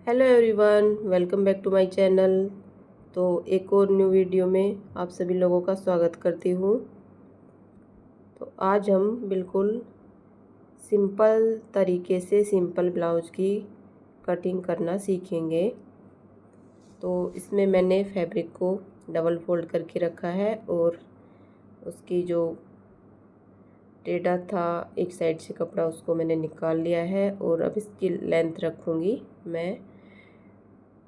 Hello everyone, welcome back to my channel. तो एक और न्यू वीडियो में आप सभी लोगों का स्वागत करती हूँ। तो आज हम बिल्कुल सिंपल तरीके से सिंपल ब्लाउज की कटिंग करना सीखेंगे। तो इसमें मैंने फैब्रिक को डबल फोल्ड करके रखा है और उसकी जो टेढ़ा था एक साइड से कपड़ा उसको मैंने निकाल लिया है। और अब इसकी लेंथ रखूँगी मैं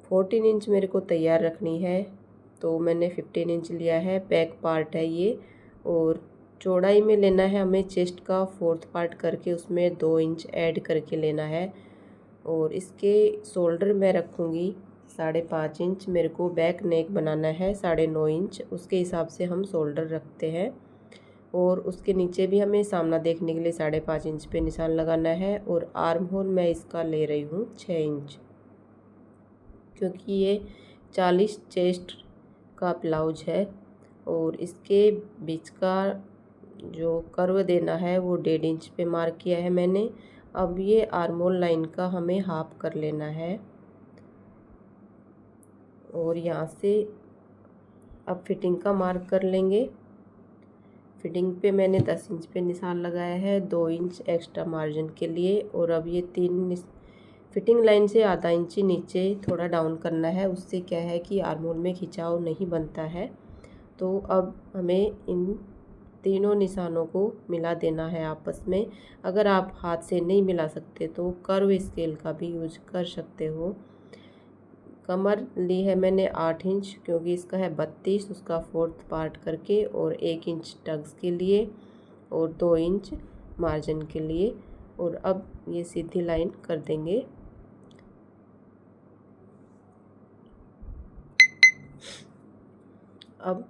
14 इंच मेरे को तैयार रखनी है। तो मैंने 15 इंच लिया है, बैक पार्ट है ये। और चौड़ाई में लेना है हमें चेस्ट का 4th पार्ट करके उसमें 2 इंच ऐड करके लेना है। और इसके शोल्डर मैं रखूँगी 5.5 इंच। मेरे को बैक नेक बनाना है 9.5 इंच, उसके हिसाब से हम शोल्डर रखते हैं। और उसके नीचे भी हमें सामना देखने के लिए 5.5 इंच पे निशान लगाना है। और आर्म होल मैं इसका ले रही हूँ 6 इंच, क्योंकि ये 40 चेस्ट का ब्लाउज है। और इसके बीच का जो कर्व देना है वो 1.5 इंच पे मार्क किया है मैंने। अब ये आर्म होल लाइन का हमें हाफ कर लेना है। और यहाँ से अब फिटिंग का मार्क कर लेंगे। फिटिंग पे मैंने 10 इंच पे निशान लगाया है 2 इंच एक्स्ट्रा मार्जिन के लिए। और अब ये 3 फिटिंग लाइन से आधा इंची नीचे थोड़ा डाउन करना है। उससे क्या है कि आर्म होल में खिंचाव नहीं बनता है। तो अब हमें इन तीनों निशानों को मिला देना है आपस में। अगर आप हाथ से नहीं मिला सकते तो कर्व स्केल का भी यूज कर सकते हो। कमर ली है मैंने 8 इंच, क्योंकि इसका है 32, उसका 4th पार्ट करके। और 1 इंच टक्स के लिए और 2 इंच मार्जिन के लिए। और अब ये सीधी लाइन कर देंगे। अब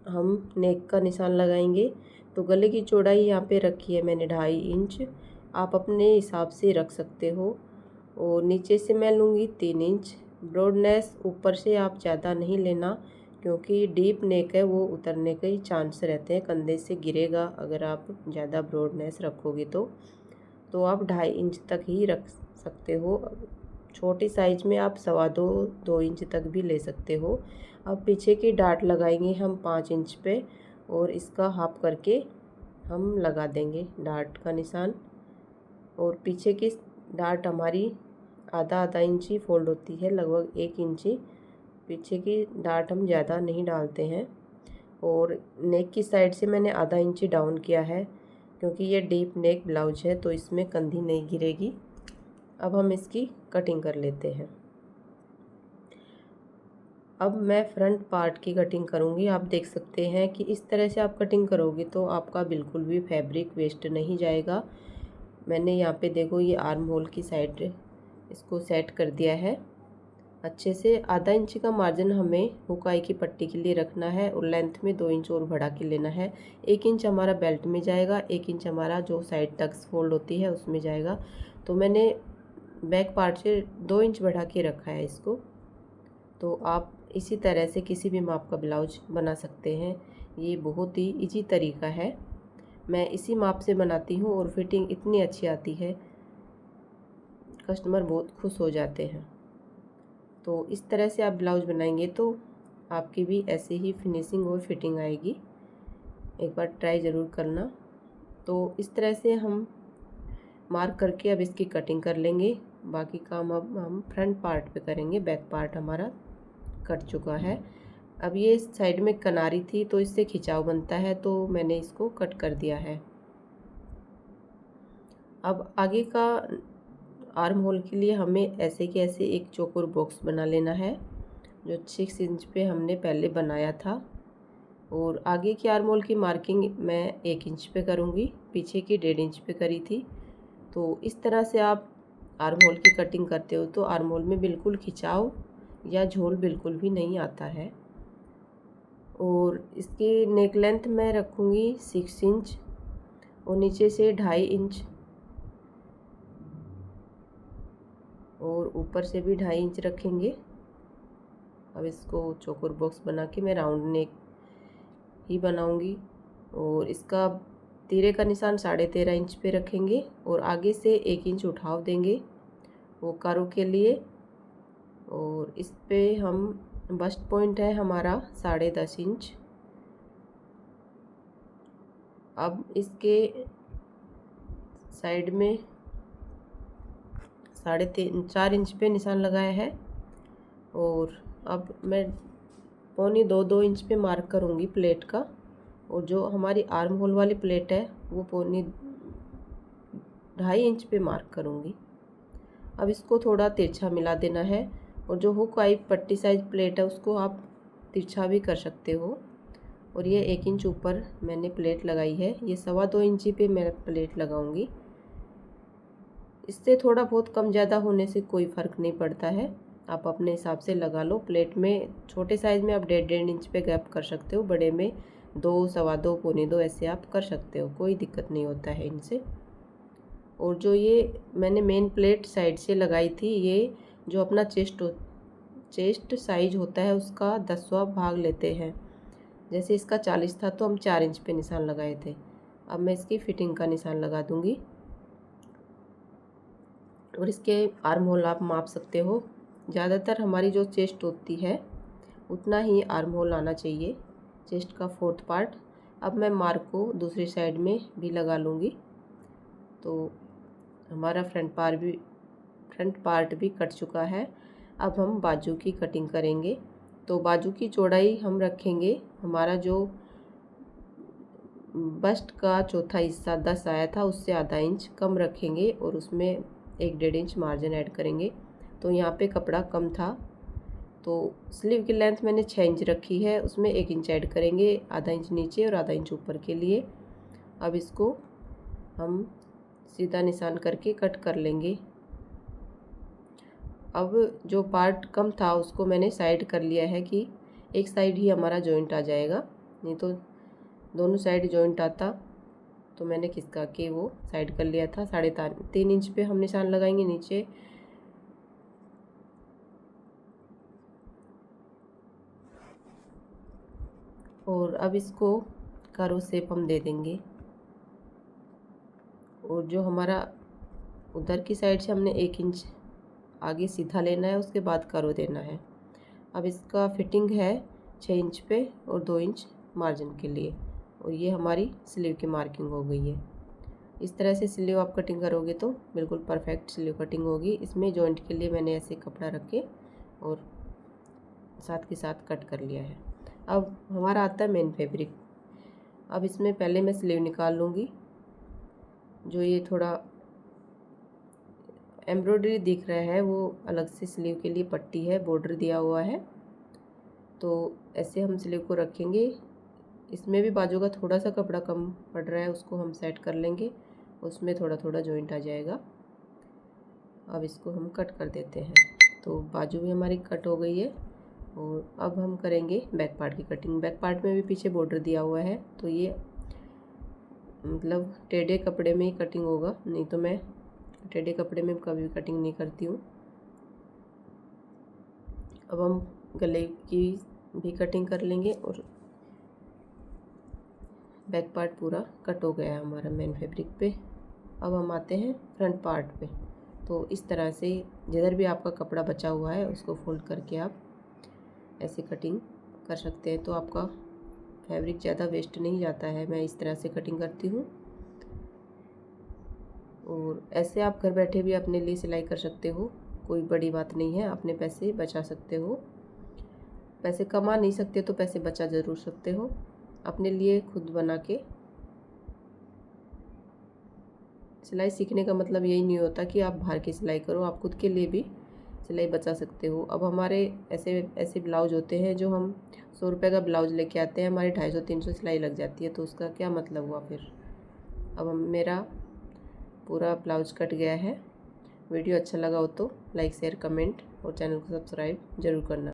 हम नेक का निशान लगाएंगे। तो गले की चौड़ाई यहाँ पे रखी है मैंने 2.5 इंच, आप अपने हिसाब से रख सकते हो। और नीचे से मैं लूँगी 3 इंच। ब्रॉडनेस ऊपर से आप ज़्यादा नहीं लेना, क्योंकि डीप नेक है वो उतरने के ही चांस रहते हैं, कंधे से गिरेगा अगर आप ज़्यादा ब्रॉडनेस रखोगे तो आप 2.5 इंच तक ही रख सकते हो। छोटी साइज में आप 2.25-2 इंच तक भी ले सकते हो। अब पीछे की डाट लगाएंगे हम 5 इंच पे। और इसका हाफ करके हम लगा देंगे डाट का निशान। और पीछे की डाट हमारी आधा इंची फोल्ड होती है, लगभग 1 इंची। पीछे की डाट हम ज़्यादा नहीं डालते हैं। और नेक की साइड से मैंने आधा इंची डाउन किया है, क्योंकि ये डीप नेक ब्लाउज है तो इसमें कंधी नहीं गिरेगी। अब हम इसकी कटिंग कर लेते हैं। अब मैं फ्रंट पार्ट की कटिंग करूँगी। आप देख सकते हैं कि इस तरह से आप कटिंग करोगे तो आपका बिल्कुल भी फैब्रिक वेस्ट नहीं जाएगा। मैंने यहाँ पे देखो ये आर्म होल की साइड इसको सेट कर दिया है अच्छे से। आधा इंच का मार्जिन हमें हुकाई की पट्टी के लिए रखना है। और लेंथ में 2 इंच और बढ़ा के लेना है। 1 इंच हमारा बेल्ट में जाएगा, 1 इंच हमारा जो साइड टक्स फोल्ड होती है उसमें जाएगा। तो मैंने बैक पार्ट से 2 इंच बढ़ा के रखा है इसको। तो आप इसी तरह से किसी भी माप का ब्लाउज बना सकते हैं। ये बहुत ही इजी तरीका है। मैं इसी माप से बनाती हूँ और फिटिंग इतनी अच्छी आती है, कस्टमर बहुत खुश हो जाते हैं। तो इस तरह से आप ब्लाउज बनाएंगे तो आपकी भी ऐसे ही फिनिशिंग और फिटिंग आएगी। एक बार ट्राई ज़रूर करना। तो इस तरह से हम मार्क करके अब इसकी कटिंग कर लेंगे। बाकी काम अब हम फ्रंट पार्ट पे करेंगे। बैक पार्ट हमारा कट चुका है। अब ये साइड में किनारी थी तो इससे खिंचाव बनता है, तो मैंने इसको कट कर दिया है। अब आगे का आर्म होल के लिए हमें ऐसे के ऐसे एक चौकोर बॉक्स बना लेना है, जो 6 इंच पे हमने पहले बनाया था। और आगे की आर्म होल की मार्किंग मैं 1 इंच पे करूँगी, पीछे की 1.5 इंच पे करी थी। तो इस तरह से आप आर्म होल की कटिंग करते हो तो आर्म होल में बिल्कुल खिंचाव या झोल बिल्कुल भी नहीं आता है। और इसकी नेक लेंथ मैं रखूँगी 6 इंच और नीचे से 2.5 इंच और ऊपर से भी 2.5 इंच रखेंगे। अब इसको चौकोर बॉक्स बना के मैं राउंड नेक ही बनाऊँगी। और इसका तीरे का निशान 13.5 इंच पे रखेंगे और आगे से 1 इंच उठाव देंगे वो कर्व के लिए। और इस पे हम बस्ट पॉइंट है हमारा 10.5 इंच। अब इसके साइड में 4.5 इंच पे निशान लगाया है और अब मैं 2.25 इंच पे मार्क करूँगी प्लेट का, और जो हमारी आर्म होल वाली प्लेट है वो 2.5 इंच पे मार्क करूँगी। अब इसको थोड़ा तिरछा मिला देना है, और जो हुक आई पट्टी साइज प्लेट है उसको आप तिरछा भी कर सकते हो। और ये 1 इंच ऊपर मैंने प्लेट लगाई है, ये 2.25 इंची पे मैं प्लेट लगाऊंगी। इससे थोड़ा बहुत कम ज़्यादा होने से कोई फ़र्क नहीं पड़ता है, आप अपने हिसाब से लगा लो। प्लेट में छोटे साइज़ में आप 1.5 इंच पे गैप कर सकते हो, बड़े में 2, 2.25, 2.25 ऐसे आप कर सकते हो, कोई दिक्कत नहीं होता है इनसे। और जो ये मैंने मेन प्लेट साइड से लगाई थी, ये जो अपना चेस्ट साइज होता है उसका 10वां भाग लेते हैं। जैसे इसका 40 था तो हम 4 इंच पे निशान लगाए थे। अब मैं इसकी फिटिंग का निशान लगा दूंगी, और इसके आर्म होल आप माप सकते हो। ज़्यादातर हमारी जो चेस्ट होती है उतना ही आर्म होल आना चाहिए, चेस्ट का 4th पार्ट। अब मैं मार्क को दूसरी साइड में भी लगा लूँगी। तो हमारा फ्रंट पार्ट भी कट चुका है। अब हम बाजू की कटिंग करेंगे। तो बाजू की चौड़ाई हम रखेंगे, हमारा जो बस्ट का चौथा हिस्सा 10 आया था उससे आधा इंच कम रखेंगे, और उसमें 1.5 इंच मार्जिन ऐड करेंगे। तो यहाँ पे कपड़ा कम था, तो स्लीव की लेंथ मैंने 6 इंच रखी है, उसमें 1 इंच ऐड करेंगे, आधा इंच नीचे और आधा इंच ऊपर के लिए। अब इसको हम सीधा निशान करके कट कर लेंगे। अब जो पार्ट कम था उसको मैंने साइड कर लिया है कि एक साइड ही हमारा जॉइंट आ जाएगा, नहीं तो दोनों साइड जॉइंट आता, तो मैंने खिसका के वो साइड कर लिया था। 3.5 इंच पे हम निशान लगाएंगे नीचे। और अब इसको कर्व शेप हम दे देंगे, और जो हमारा उधर की साइड से हमने 1 इंच आगे सीधा लेना है, उसके बाद कर्व देना है। अब इसका फिटिंग है 6 इंच पे और 2 इंच मार्जिन के लिए, और ये हमारी स्लीव की मार्किंग हो गई है। इस तरह से स्लीव आप कटिंग करोगे तो बिल्कुल परफेक्ट स्लीव कटिंग होगी। इसमें जॉइंट के लिए मैंने ऐसे कपड़ा रख के और साथ के साथ कट कर लिया है। अब हमारा आता है मेन फैब्रिक। अब इसमें पहले मैं स्लीव निकाल लूँगी। जो ये थोड़ा एम्ब्रॉयडरी दिख रहा है वो अलग से स्लीव के लिए पट्टी है, बॉर्डर दिया हुआ है। तो ऐसे हम स्लीव को रखेंगे। इसमें भी बाजू का थोड़ा सा कपड़ा कम पड़ रहा है, उसको हम सेट कर लेंगे, उसमें थोड़ा थोड़ा जॉइंट आ जाएगा। अब इसको हम कट कर देते हैं। तो बाजू भी हमारी कट हो गई है, और अब हम करेंगे बैक पार्ट की कटिंग। बैक पार्ट में भी पीछे बॉर्डर दिया हुआ है, तो ये मतलब टेढ़े कपड़े में ही कटिंग होगा, नहीं तो मैं टेढ़े कपड़े में कभी कटिंग नहीं करती हूँ। अब हम गले की भी कटिंग कर लेंगे, और बैक पार्ट पूरा कट हो गया है हमारा मेन फैब्रिक पे। अब हम आते हैं फ्रंट पार्ट पे। तो इस तरह से जिधर भी आपका कपड़ा बचा हुआ है उसको फोल्ड करके आप ऐसे कटिंग कर सकते हैं, तो आपका फैब्रिक ज़्यादा वेस्ट नहीं जाता है। मैं इस तरह से कटिंग करती हूँ, और ऐसे आप घर बैठे भी अपने लिए सिलाई कर सकते हो, कोई बड़ी बात नहीं है। अपने पैसे बचा सकते हो, पैसे कमा नहीं सकते तो पैसे बचा ज़रूर सकते हो। अपने लिए खुद बना के सिलाई सीखने का मतलब यही नहीं होता कि आप बाहर की सिलाई करो, आप खुद के लिए भी सिलाई बचा सकते हो। अब हमारे ऐसे ब्लाउज होते हैं जो हम 100 रुपये का ब्लाउज लेके आते हैं, हमारी 250-300 सिलाई लग जाती है, तो उसका क्या मतलब हुआ फिर। अब मेरा पूरा ब्लाउज कट गया है। वीडियो अच्छा लगा हो तो लाइक, शेयर, कमेंट और चैनल को सब्सक्राइब ज़रूर करना।